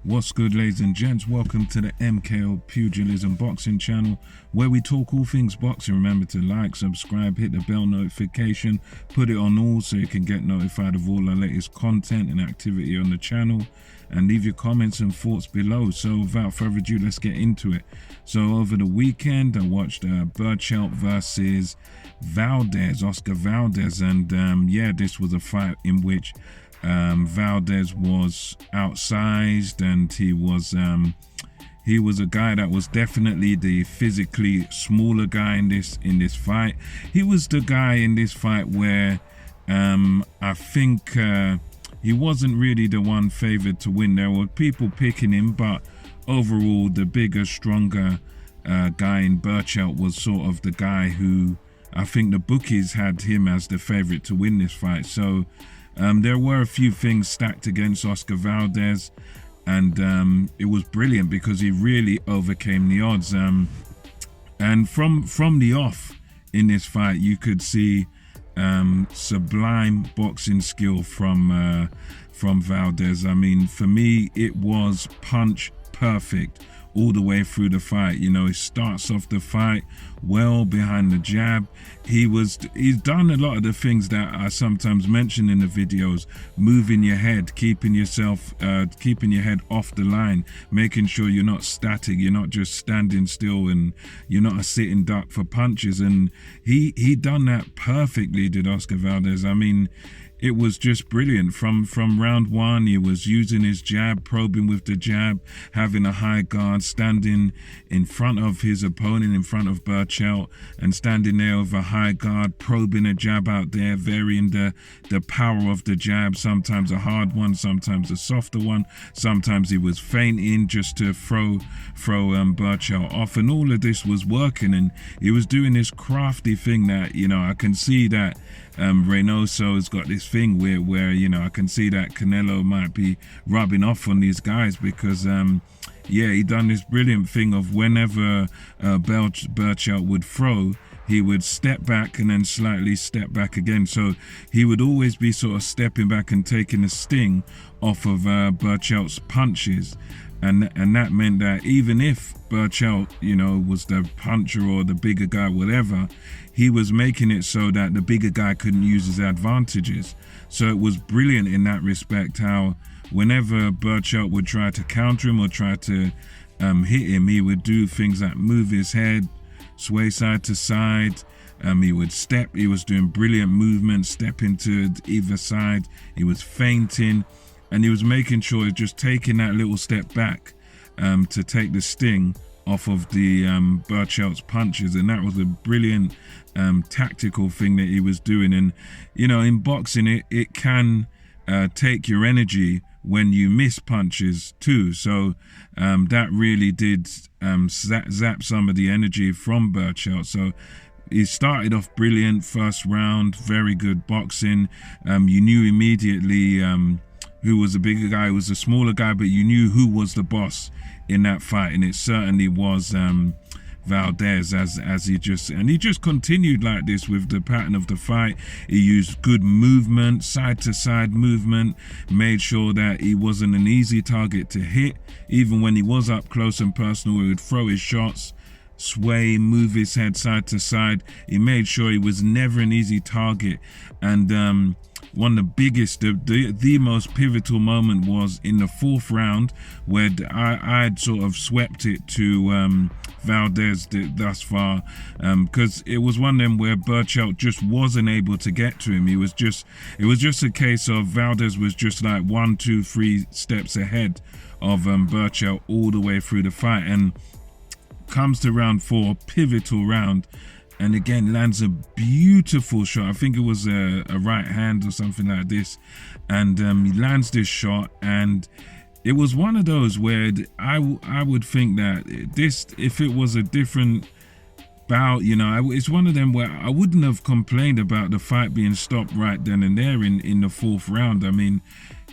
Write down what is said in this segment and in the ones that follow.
What's good, ladies and gents? Welcome to the MKO Pugilism Boxing channel, where we talk all things boxing. Remember to like, subscribe, hit the bell notification, put it on all so you can get notified of all our latest content and activity on the channel, and leave your comments and thoughts below. So without further ado, let's get into it. So over the weekend, I watched Berchelt versus Valdez, Oscar Valdez, and yeah, this was a fight in which Valdez was outsized, and he was a guy that was definitely the physically smaller guy in this fight. He was the guy in this fight where I think he wasn't really the one favored to win. There were people picking him, but overall the bigger, stronger guy in Berchelt was sort of the guy who I think the bookies had him as the favorite to win this fight. So there were a few things stacked against Oscar Valdez, and it was brilliant because he really overcame the odds. And from the off in this fight, you could see sublime boxing skill from Valdez. I mean, for me, it was punch perfect all the way through the fight. You know, he starts off the fight well behind the jab. He's done a lot of the things that I sometimes mention in the videos: moving your head, keeping your head off the line, making sure you're not static, you're not just standing still, and you're not a sitting duck for punches. And he done that perfectly, did Oscar Valdez. I mean, it was just brilliant. From round one, he was using his jab, probing with the jab, having a high guard, standing in front of his opponent, in front of Berchelt, and standing there with a high guard, probing a jab out there, varying the power of the jab, sometimes a hard one, sometimes a softer one, sometimes he was feinting just to throw Berchelt off, and all of this was working, and he was doing this crafty thing that, you know, I can see that Reynoso has got this thing where you know, I can see that Canelo might be rubbing off on these guys because yeah, he done this brilliant thing of whenever Berchelt would throw, he would step back and then slightly step back again. So he would always be sort of stepping back and taking a sting off of Berchelt's punches. And that meant that even if Berchelt, you know, was the puncher or the bigger guy, whatever, he was making it so that the bigger guy couldn't use his advantages. So it was brilliant in that respect, how whenever Berchelt would try to counter him or try to hit him, he would do things like move his head, sway side to side. He would step. He was doing brilliant movements, stepping to either side. He was feinting. And he was making sure he's just taking that little step back to take the sting off of the Berchelt's punches. And that was a brilliant tactical thing that he was doing. And, you know, in boxing, it can take your energy when you miss punches too. So that really did zap some of the energy from Berchelt. So he started off brilliant first round, very good boxing. You knew immediately who was the bigger guy, who was the smaller guy, but you knew who was the boss in that fight, and it certainly was Valdez, as he just continued like this with the pattern of the fight. He used good movement, side to side movement, made sure that he wasn't an easy target to hit. Even when he was up close and personal, he would throw his shots, sway, move his head side to side. He made sure he was never an easy target. And one of the biggest, the most pivotal moment was in the fourth round, where I'd sort of swept it to Valdez thus far, because it was one of them where Berchelt just wasn't able to get to him. It was just a case of Valdez was just like 1, 2, 3 steps ahead of Berchelt all the way through the fight. And comes to round 4, pivotal round, and again lands a beautiful shot. I think it was a right hand or something like this, and he lands this shot, and it was one of those where I would think that this, if it was a different bout, you know, it's one of them where I wouldn't have complained about the fight being stopped right then and there in the fourth round. I mean,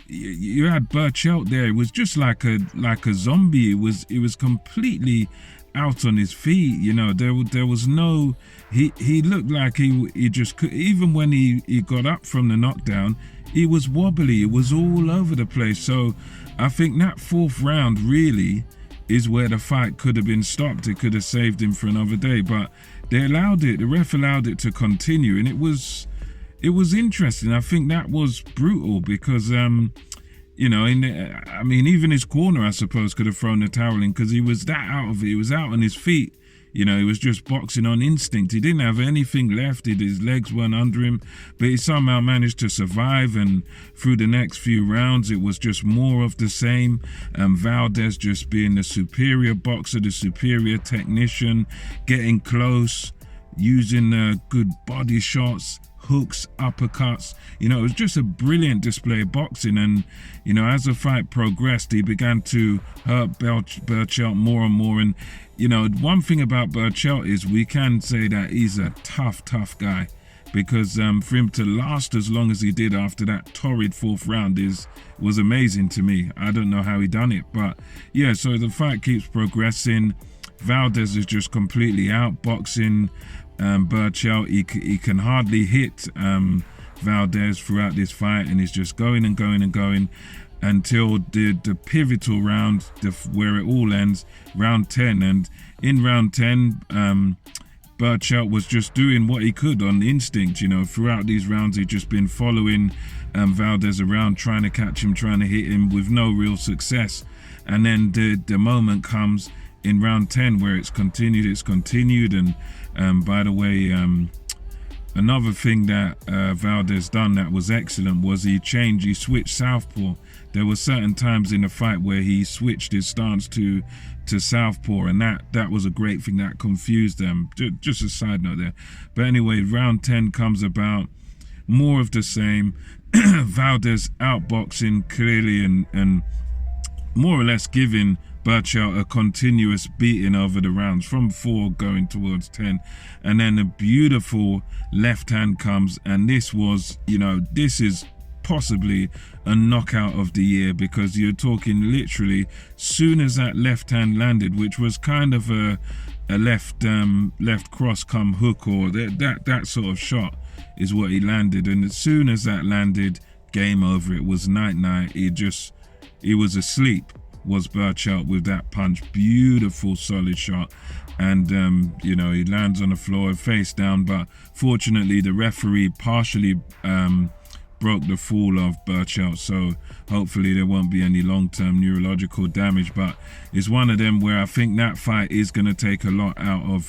you had Berchelt there. It was just like a zombie. It was completely out on his feet. You know, there was no, he looked like he just could, even when he got up from the knockdown, he was wobbly. It was all over the place. So I think that fourth round really is where the fight could have been stopped. It could have saved him for another day, but they allowed it. The ref allowed it to continue, and it was interesting. I think that was brutal because you know, I mean, even his corner, I suppose, could have thrown the towel in because he was that out of it. He was out on his feet. You know, he was just boxing on instinct. He didn't have anything left. His legs weren't under him, but he somehow managed to survive. And through the next few rounds, it was just more of the same. Valdez just being the superior boxer, the superior technician, getting close, using good body shots, hooks, uppercuts. You know, it was just a brilliant display of boxing. And, you know, as the fight progressed, he began to hurt Berchelt more and more. And, you know, one thing about Berchelt is we can say that he's a tough guy, because for him to last as long as he did after that torrid fourth round was amazing to me. I don't know how he done it, but yeah, so the fight keeps progressing. Valdez is just completely outboxing Berchelt. He can hardly hit Valdez throughout this fight, and he's just going and going and going until the pivotal round, where it all ends, round 10. And in round 10, Berchelt was just doing what he could on instinct. You know, throughout these rounds, he'd just been following Valdez around, trying to catch him, trying to hit him with no real success. And then the moment comes in round 10 where it's continued. And by the way, another thing that Valdez done that was excellent was he switched southpaw. There were certain times in the fight where he switched his stance to southpaw, and that was a great thing. That confused them. Just a side note there. But anyway, round 10 comes about, more of the same. Valdez outboxing clearly and more or less giving Berchelt a continuous beating over the rounds from 4 going towards 10. And then a beautiful left hand comes, and this was, you know, this is possibly a knockout of the year, because you're talking literally soon as that left hand landed, which was kind of a left cross come hook, or that sort of shot is what he landed. And as soon as that landed, game over. It was night. He was asleep, was Berchelt, with that punch. Beautiful solid shot. And you know, he lands on the floor face down, but fortunately the referee partially broke the fall of Berchelt, so hopefully there won't be any long-term neurological damage. But it's one of them where I think that fight is going to take a lot out of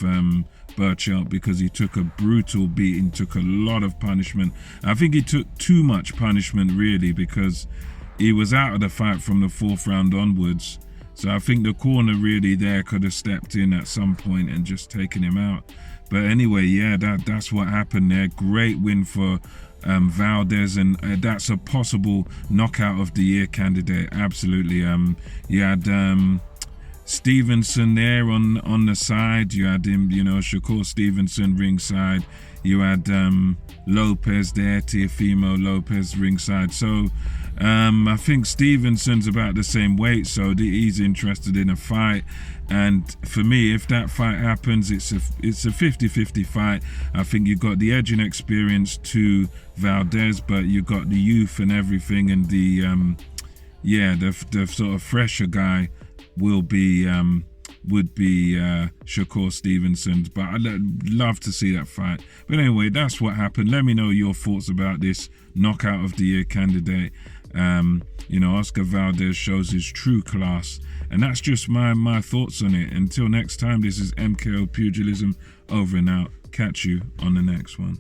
Berchelt, because he took a brutal beating, took a lot of punishment. I think he took too much punishment, really, because he was out of the fight from the 4th round onwards. So I think the corner really there could have stepped in at some point and just taken him out. But anyway, yeah, that's what happened there. Great win for Valdez, and that's a possible knockout of the year candidate. Absolutely. You had Stevenson there on the side. You had him, you know, Shakur Stevenson ringside. You had Lopez there, Teofimo Lopez ringside. So I think Stevenson's about the same weight, so he's interested in a fight. And for me, if that fight happens, it's a 50-50 fight. I think you've got the edge and experience to Valdez, but you've got the youth and everything, and the sort of fresher guy would be Shakur Stevenson. But I'd love to see that fight. But anyway, that's what happened. Let me know your thoughts about this knockout of the year candidate. You know, Oscar Valdez shows his true class, and that's just my thoughts on it. Until next time, this is MKO Pugilism, over and out. Catch you on the next one.